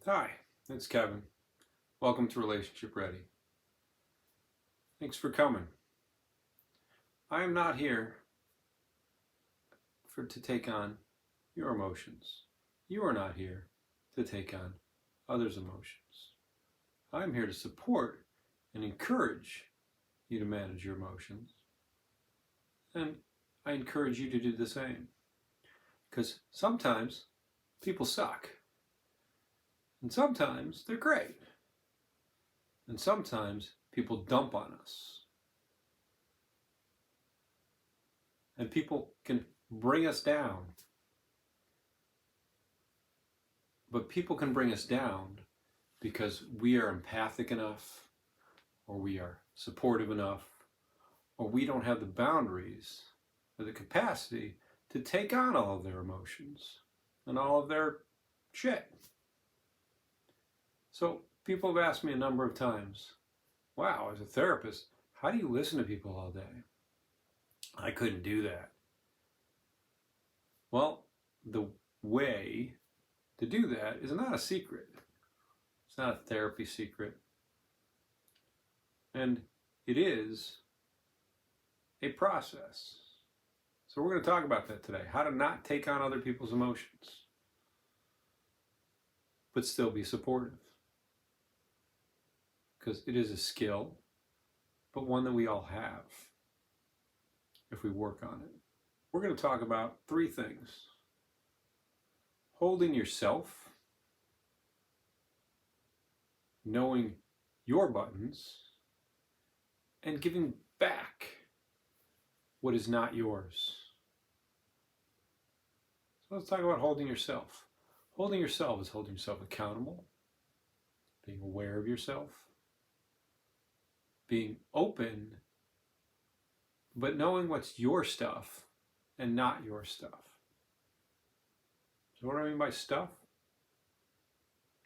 Hi, it's Kevin. Welcome to Relationship Ready. Thanks for coming. I am not here to take on your emotions. You are not here to take on others' emotions. I'm here to support and encourage you to manage your emotions. And I encourage you to do the same. Because sometimes people suck. And sometimes they're great. And sometimes people dump on us. And people can bring us down. But people can bring us down because we are empathic enough, or we are supportive enough, or we don't have the boundaries or the capacity to take on all of their emotions and all of their shit. So people have asked me a number of times, wow, as a therapist, how do you listen to people all day? I couldn't do that. Well, the way to do that is not a secret. It's not a therapy secret. And it is a process. So we're going to talk about that today. How to not take on other people's emotions, but still be supportive. Because it is a skill, but one that we all have if we work on it. We're going to talk about three things. Holding yourself, knowing your buttons, and giving back what is not yours. So let's talk about holding yourself. Holding yourself is holding yourself accountable, being aware of yourself, being open, but knowing what's your stuff and not your stuff. So what do I mean by stuff?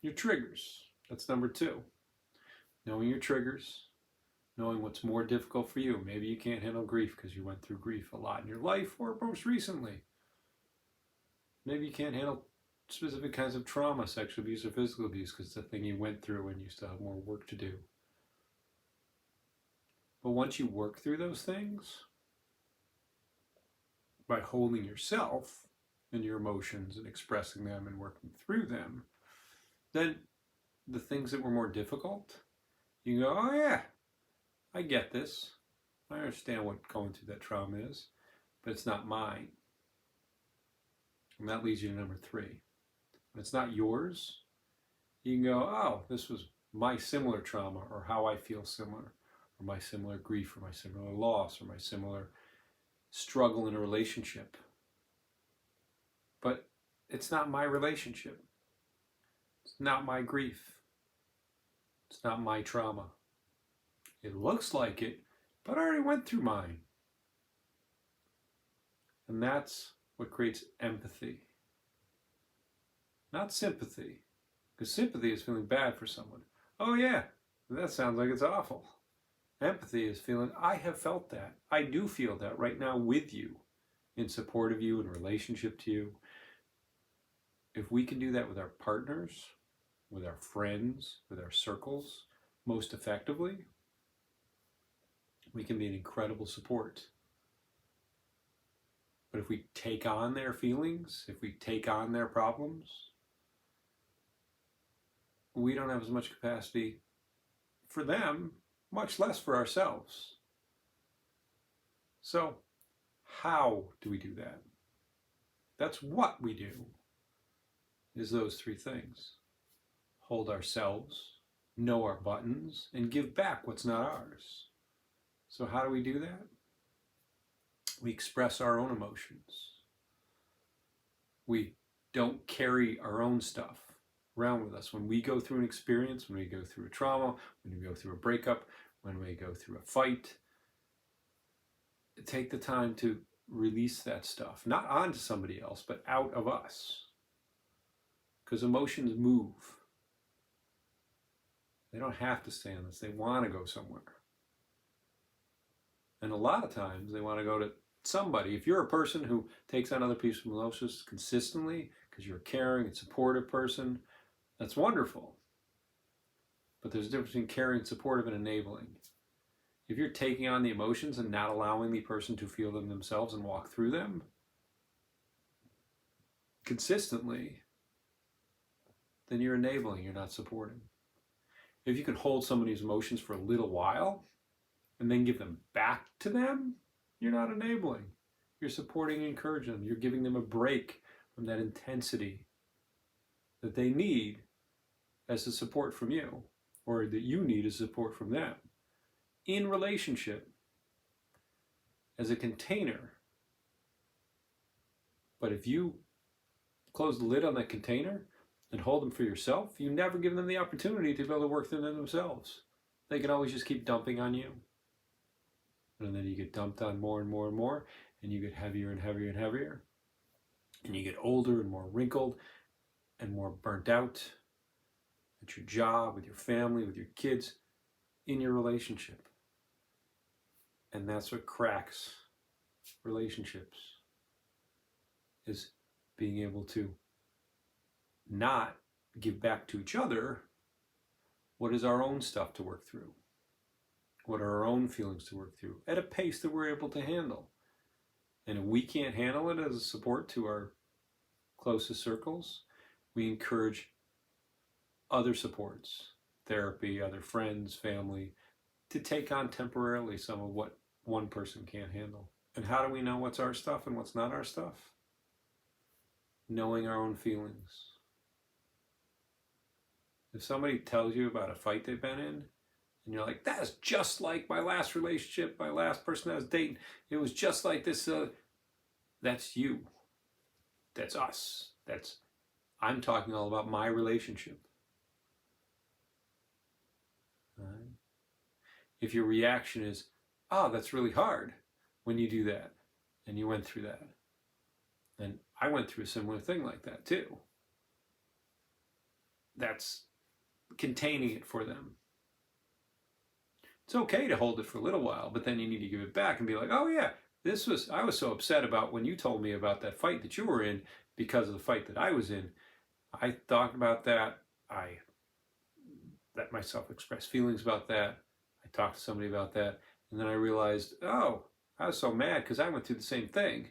Your triggers. That's number 2. Knowing your triggers, knowing what's more difficult for you. Maybe you can't handle grief because you went through grief a lot in your life or most recently. Maybe you can't handle specific kinds of trauma, sexual abuse or physical abuse, because it's a thing you went through and you still have more work to do. But once you work through those things, by holding yourself and your emotions and expressing them and working through them, then the things that were more difficult, you can go, oh yeah, I get this. I understand what going through that trauma is, but it's not mine. And that leads you to number 3. When it's not yours, you can go, oh, this was my similar trauma, or how I feel similar, or my similar grief, or my similar loss, or my similar struggle in a relationship. But it's not my relationship. It's not my grief. It's not my trauma. It looks like it, but I already went through mine. And that's what creates empathy. Not sympathy. Because sympathy is feeling bad for someone. Oh yeah, that sounds like it's awful. Empathy is feeling, I have felt that. I do feel that right now with you, in support of you, in relationship to you. If we can do that with our partners, with our friends, with our circles, most effectively, we can be an incredible support. But if we take on their feelings, if we take on their problems, we don't have as much capacity for them, much less for ourselves. So, how do we do that? That's what we do, is those 3 things. Hold ourselves, know our buttons, and give back what's not ours. So how do we do that? We express our own emotions. We don't carry our own stuff around with us. When we go through an experience, when we go through a trauma, when we go through a breakup, when we go through a fight, take the time to release that stuff, not onto somebody else, but out of us. Because emotions move. They don't have to stay on us. They want to go somewhere. And a lot of times they want to go to somebody. If you're a person who takes on other people's emotions consistently because you're a caring and supportive person, That's wonderful. But there's a difference between caring, supportive, and enabling. If you're taking on the emotions and not allowing the person to feel them themselves and walk through them consistently, then you're enabling, you're not supporting. If you can hold somebody's emotions for a little while and then give them back to them, you're not enabling. You're supporting and encouraging them. You're giving them a break from that intensity that they need as a support from you, or that you need as support from them. In relationship, as a container. But if you close the lid on that container and hold them for yourself, you never give them the opportunity to be able to work through them themselves. They can always just keep dumping on you. And then you get dumped on more and more and more, and you get heavier and heavier and heavier. And you get older and more wrinkled and more burnt out at your job, with your family, with your kids, in your relationship. And that's what cracks relationships, is being able to not give back to each other what is our own stuff to work through, what are our own feelings to work through at a pace that we're able to handle. And if we can't handle it as a support to our closest circles, we encourage other supports, therapy, other friends, family, to take on temporarily some of what one person can't handle. And how do we know what's our stuff and what's not our stuff? Knowing our own feelings. If somebody tells you about a fight they've been in, and you're like, that's just like my last relationship, my last person I was dating, it was just like this, that's you. That's us. I'm talking all about my relationship. Right? If your reaction is, oh, that's really hard when you do that, and you went through that, and I went through a similar thing like that too. That's containing it for them. It's okay to hold it for a little while, but then you need to give it back and be like, oh yeah, I was so upset about when you told me about that fight that you were in because of the fight that I was in. I thought about that. I let myself express feelings about that. I talked to somebody about that. And then I realized, oh, I was so mad because I went through the same thing.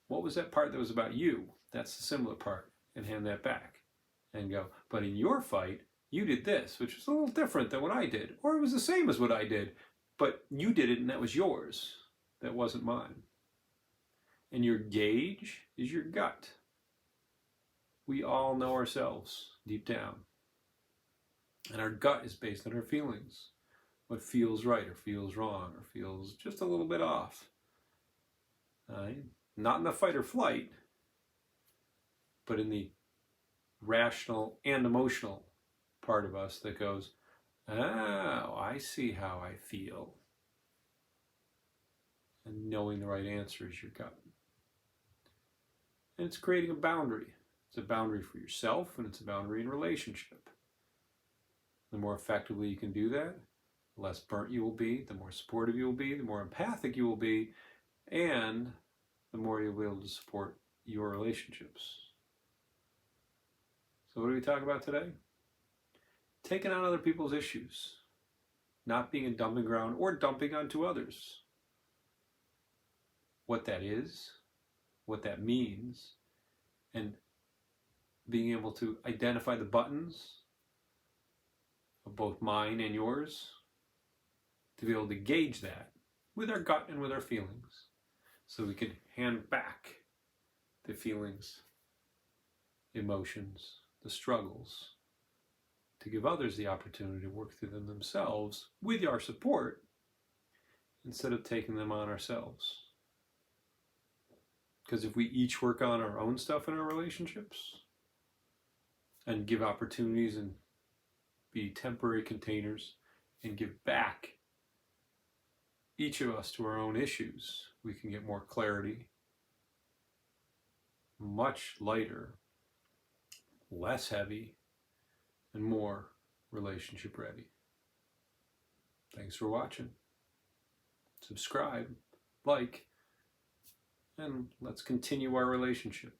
What was that part that was about you? That's the similar part. And hand that back and go, but in your fight, you did this, which was a little different than what I did. Or it was the same as what I did, but you did it and that was yours. That wasn't mine. And your gauge is your gut. We all know ourselves deep down. And our gut is based on our feelings. What feels right or feels wrong or feels just a little bit off. Not in the fight or flight, but in the rational and emotional part of us that goes, oh, I see how I feel. And knowing the right answer is your gut. And it's creating a boundary. It's a boundary for yourself, and it's a boundary in relationship. The more effectively you can do that, the less burnt you will be, the more supportive you will be, the more empathic you will be, and the more you'll be able to support your relationships. So what do we talk about today? Taking on other people's issues, not being a dumping ground or dumping onto others. What that is, what that means, and being able to identify the buttons of both mine and yours, to be able to gauge that with our gut and with our feelings, so we can hand back the feelings, emotions, the struggles, to give others the opportunity to work through them themselves with our support, instead of taking them on ourselves. Because if we each work on our own stuff in our relationships and give opportunities and be temporary containers and give back each of us to our own issues, we can get more clarity, much lighter, less heavy, and more relationship ready. Thanks for watching. Subscribe, like, and let's continue our relationship.